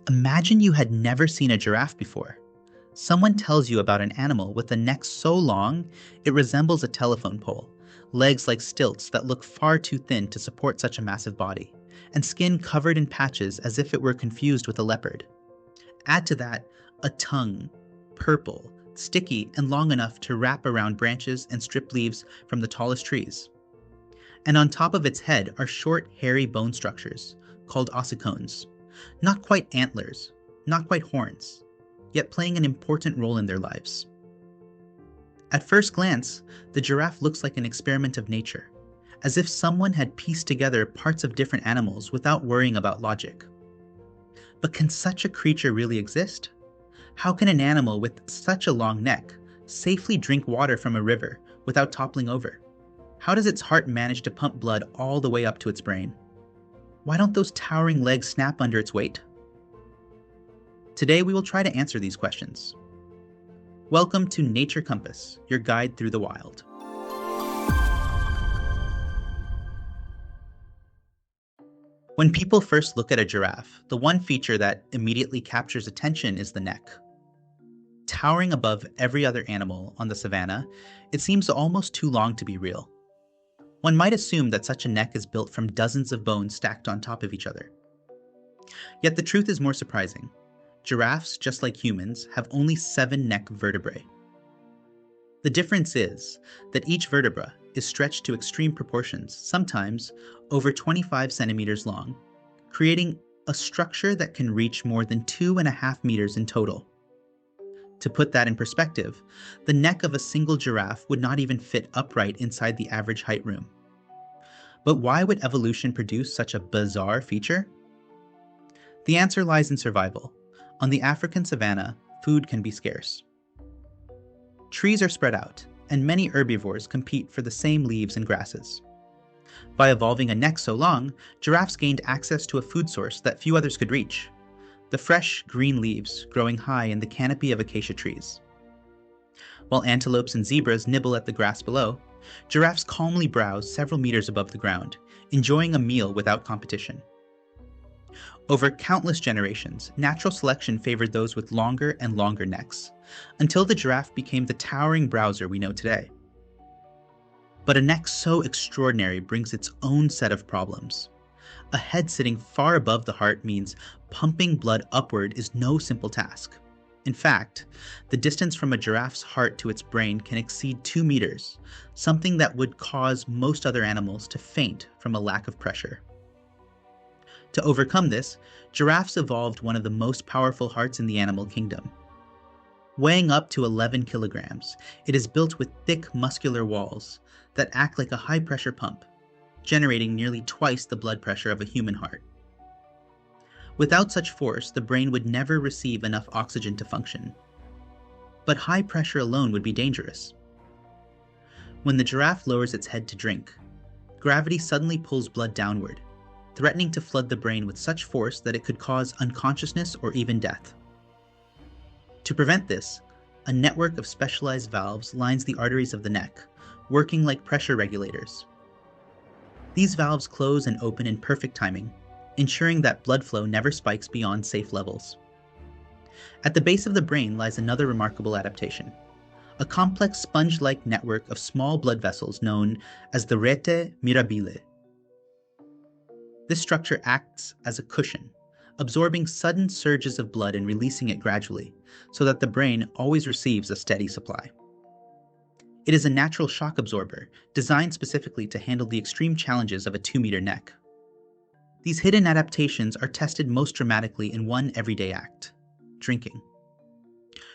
Imagine you had never seen a giraffe before. Someone tells you about an animal with a neck so long it resembles a telephone pole, legs like stilts that look far too thin to support such a massive body, and skin covered in patches as if it were confused with a leopard. Add to that a tongue, purple, sticky, and long enough to wrap around branches and strip leaves from the tallest trees. And on top of its head are short, hairy bone structures, called ossicones. Not quite antlers, not quite horns, yet playing an important role in their lives. At first glance, the giraffe looks like an experiment of nature, as if someone had pieced together parts of different animals without worrying about logic. But can such a creature really exist? How can an animal with such a long neck safely drink water from a river without toppling over? How does its heart manage to pump blood all the way up to its brain? Why don't those towering legs snap under its weight? Today we will try to answer these questions. Welcome to Nature Compass, your guide through the wild. When people first look at a giraffe, the one feature that immediately captures attention is the neck. Towering above every other animal on the savanna, it seems almost too long to be real. One might assume that such a neck is built from dozens of bones stacked on top of each other. Yet the truth is more surprising. Giraffes, just like humans, have only 7 neck vertebrae. The difference is that each vertebra is stretched to extreme proportions, sometimes over 25 centimeters long, creating a structure that can reach more than 2.5 meters in total. To put that in perspective, the neck of a single giraffe would not even fit upright inside the average height room. But why would evolution produce such a bizarre feature? The answer lies in survival. On the African savanna, food can be scarce. Trees are spread out, and many herbivores compete for the same leaves and grasses. By evolving a neck so long, giraffes gained access to a food source that few others could reach: the fresh, green leaves growing high in the canopy of acacia trees. While antelopes and zebras nibble at the grass below, giraffes calmly browse several meters above the ground, enjoying a meal without competition. Over countless generations, natural selection favored those with longer and longer necks, until the giraffe became the towering browser we know today. But a neck so extraordinary brings its own set of problems. A head sitting far above the heart means pumping blood upward is no simple task. In fact, the distance from a giraffe's heart to its brain can exceed 2 meters, something that would cause most other animals to faint from a lack of pressure. To overcome this, giraffes evolved one of the most powerful hearts in the animal kingdom. Weighing up to 11 kilograms, it is built with thick muscular walls that act like a high-pressure pump, generating nearly twice the blood pressure of a human heart. Without such force, the brain would never receive enough oxygen to function. But high pressure alone would be dangerous. When the giraffe lowers its head to drink, gravity suddenly pulls blood downward, threatening to flood the brain with such force that it could cause unconsciousness or even death. To prevent this, a network of specialized valves lines the arteries of the neck, working like pressure regulators. These valves close and open in perfect timing, ensuring that blood flow never spikes beyond safe levels. At the base of the brain lies another remarkable adaptation: a complex sponge-like network of small blood vessels known as the rete mirabile. This structure acts as a cushion, absorbing sudden surges of blood and releasing it gradually, so that the brain always receives a steady supply. It is a natural shock absorber, designed specifically to handle the extreme challenges of a 2-meter neck. These hidden adaptations are tested most dramatically in one everyday act: drinking.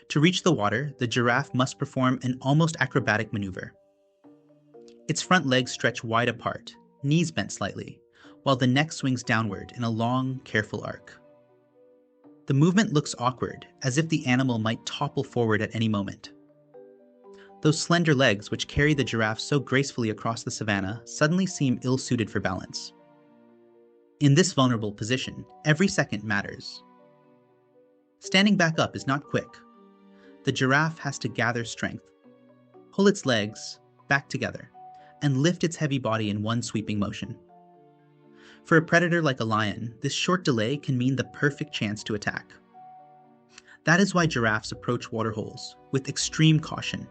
To reach the water, the giraffe must perform an almost acrobatic maneuver. Its front legs stretch wide apart, knees bent slightly, while the neck swings downward in a long, careful arc. The movement looks awkward, as if the animal might topple forward at any moment. Those slender legs, which carry the giraffe so gracefully across the savanna, suddenly seem ill-suited for balance. In this vulnerable position, every second matters. Standing back up is not quick. The giraffe has to gather strength, pull its legs back together, and lift its heavy body in one sweeping motion. For a predator like a lion, this short delay can mean the perfect chance to attack. That is why giraffes approach waterholes with extreme caution,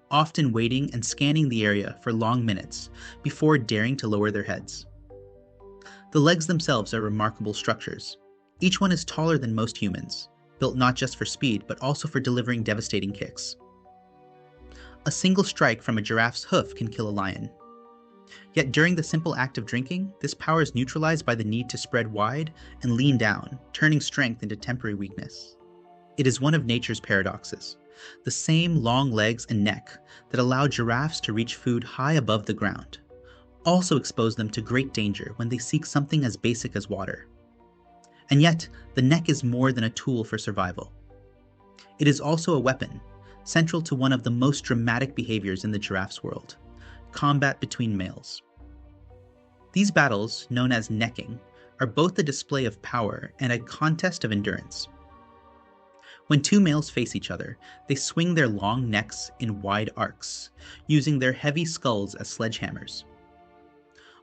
often waiting and scanning the area for long minutes before daring to lower their heads. The legs themselves are remarkable structures. Each one is taller than most humans, built not just for speed but also for delivering devastating kicks. A single strike from a giraffe's hoof can kill a lion. Yet during the simple act of drinking, this power is neutralized by the need to spread wide and lean down, turning strength into temporary weakness. It is one of nature's paradoxes, the same long legs and neck that allow giraffes to reach food high above the ground, also expose them to great danger when they seek something as basic as water. And yet, the neck is more than a tool for survival. It is also a weapon, central to one of the most dramatic behaviors in the giraffe's world: combat between males. These battles, known as necking, are both a display of power and a contest of endurance. When two males face each other, they swing their long necks in wide arcs, using their heavy skulls as sledgehammers.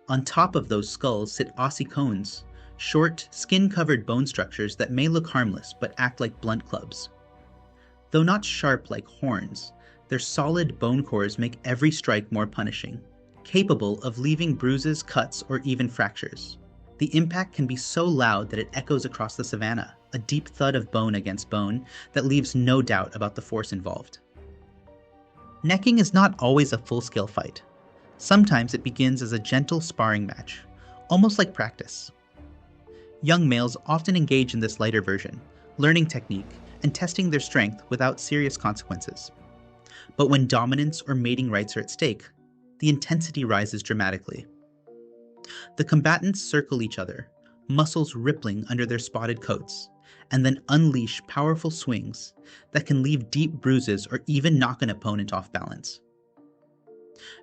On top of those skulls sit ossicones, short, skin-covered bone structures that may look harmless but act like blunt clubs. Though not sharp like horns, their solid bone cores make every strike more punishing, capable of leaving bruises, cuts, or even fractures. The impact can be so loud that it echoes across the savanna, a deep thud of bone against bone that leaves no doubt about the force involved. Necking is not always a full-scale fight. Sometimes it begins as a gentle sparring match, almost like practice. Young males often engage in this lighter version, learning technique and testing their strength without serious consequences. But when dominance or mating rights are at stake, the intensity rises dramatically. The combatants circle each other, muscles rippling under their spotted coats, and then unleash powerful swings that can leave deep bruises or even knock an opponent off balance.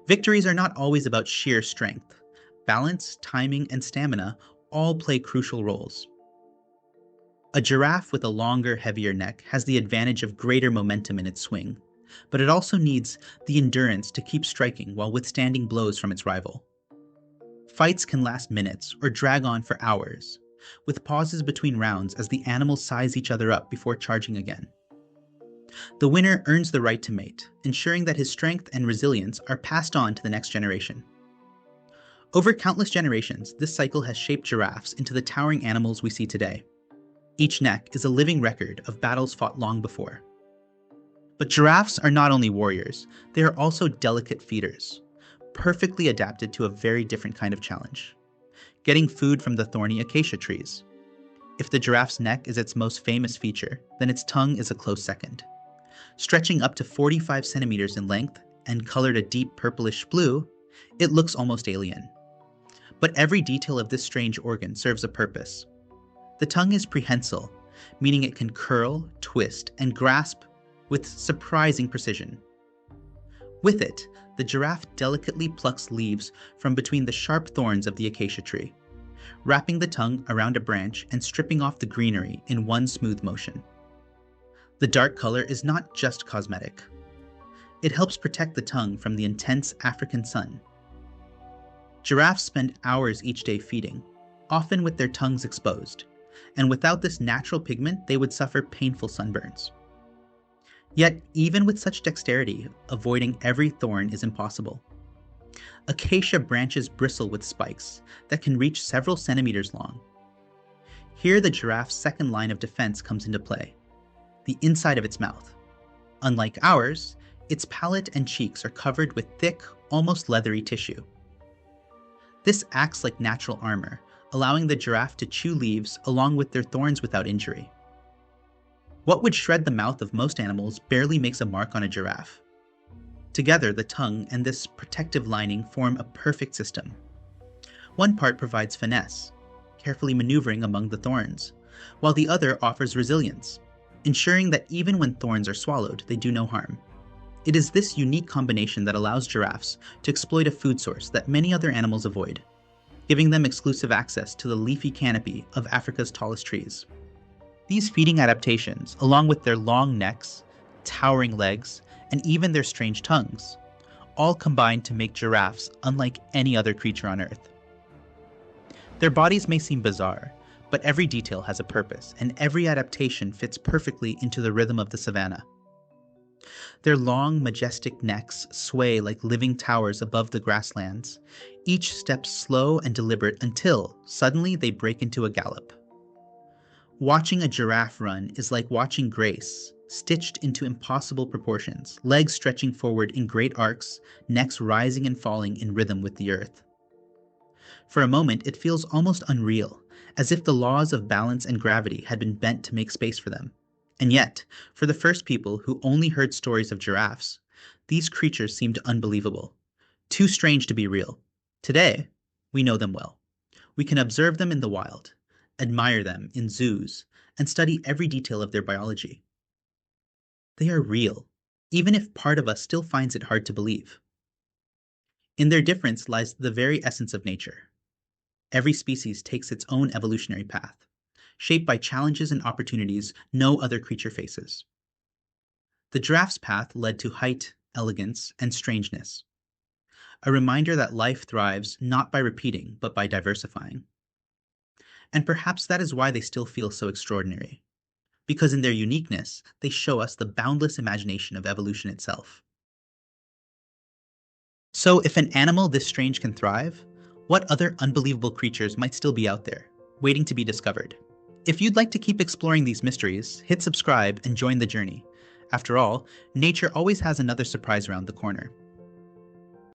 Victories are not always about sheer strength. Balance, timing, and stamina all play crucial roles. A giraffe with a longer, heavier neck has the advantage of greater momentum in its swing, but it also needs the endurance to keep striking while withstanding blows from its rival. Fights can last minutes or drag on for hours, with pauses between rounds as the animals size each other up before charging again. The winner earns the right to mate, ensuring that his strength and resilience are passed on to the next generation. Over countless generations, this cycle has shaped giraffes into the towering animals we see today. Each neck is a living record of battles fought long before. But giraffes are not only warriors, they are also delicate feeders, perfectly adapted to a very different kind of challenge: getting food from the thorny acacia trees. If the giraffe's neck is its most famous feature, then its tongue is a close second. Stretching up to 45 centimeters in length and colored a deep purplish blue, it looks almost alien. But every detail of this strange organ serves a purpose. The tongue is prehensile, meaning it can curl, twist, and grasp with surprising precision. With it, the giraffe delicately plucks leaves from between the sharp thorns of the acacia tree, wrapping the tongue around a branch and stripping off the greenery in one smooth motion. The dark color is not just cosmetic. It helps protect the tongue from the intense African sun. Giraffes spend hours each day feeding, often with their tongues exposed, and without this natural pigment, they would suffer painful sunburns. Yet, even with such dexterity, avoiding every thorn is impossible. Acacia branches bristle with spikes that can reach several centimeters long. Here, the giraffe's second line of defense comes into play: the inside of its mouth. Unlike ours, its palate and cheeks are covered with thick, almost leathery tissue. This acts like natural armor, allowing the giraffe to chew leaves along with their thorns without injury. What would shred the mouth of most animals barely makes a mark on a giraffe. Together, the tongue and this protective lining form a perfect system. One part provides finesse, carefully maneuvering among the thorns, while the other offers resilience, ensuring that even when thorns are swallowed, they do no harm. It is this unique combination that allows giraffes to exploit a food source that many other animals avoid, giving them exclusive access to the leafy canopy of Africa's tallest trees. These feeding adaptations, along with their long necks, towering legs, and even their strange tongues, all combine to make giraffes unlike any other creature on Earth. Their bodies may seem bizarre, but every detail has a purpose, and every adaptation fits perfectly into the rhythm of the savanna. Their long, majestic necks sway like living towers above the grasslands, each step slow and deliberate until, suddenly, they break into a gallop. Watching a giraffe run is like watching grace, stitched into impossible proportions, legs stretching forward in great arcs, necks rising and falling in rhythm with the earth. For a moment, it feels almost unreal, as if the laws of balance and gravity had been bent to make space for them. And yet, for the first people who only heard stories of giraffes, these creatures seemed unbelievable, too strange to be real. Today, we know them well. We can observe them in the wild, admire them in zoos, and study every detail of their biology. They are real, even if part of us still finds it hard to believe. In their difference lies the very essence of nature. Every species takes its own evolutionary path, shaped by challenges and opportunities no other creature faces. The giraffe's path led to height, elegance, and strangeness, a reminder that life thrives not by repeating, but by diversifying. And perhaps that is why they still feel so extraordinary, because in their uniqueness, they show us the boundless imagination of evolution itself. So, if an animal this strange can thrive, what other unbelievable creatures might still be out there, waiting to be discovered? If you'd like to keep exploring these mysteries, hit subscribe and join the journey. After all, nature always has another surprise around the corner.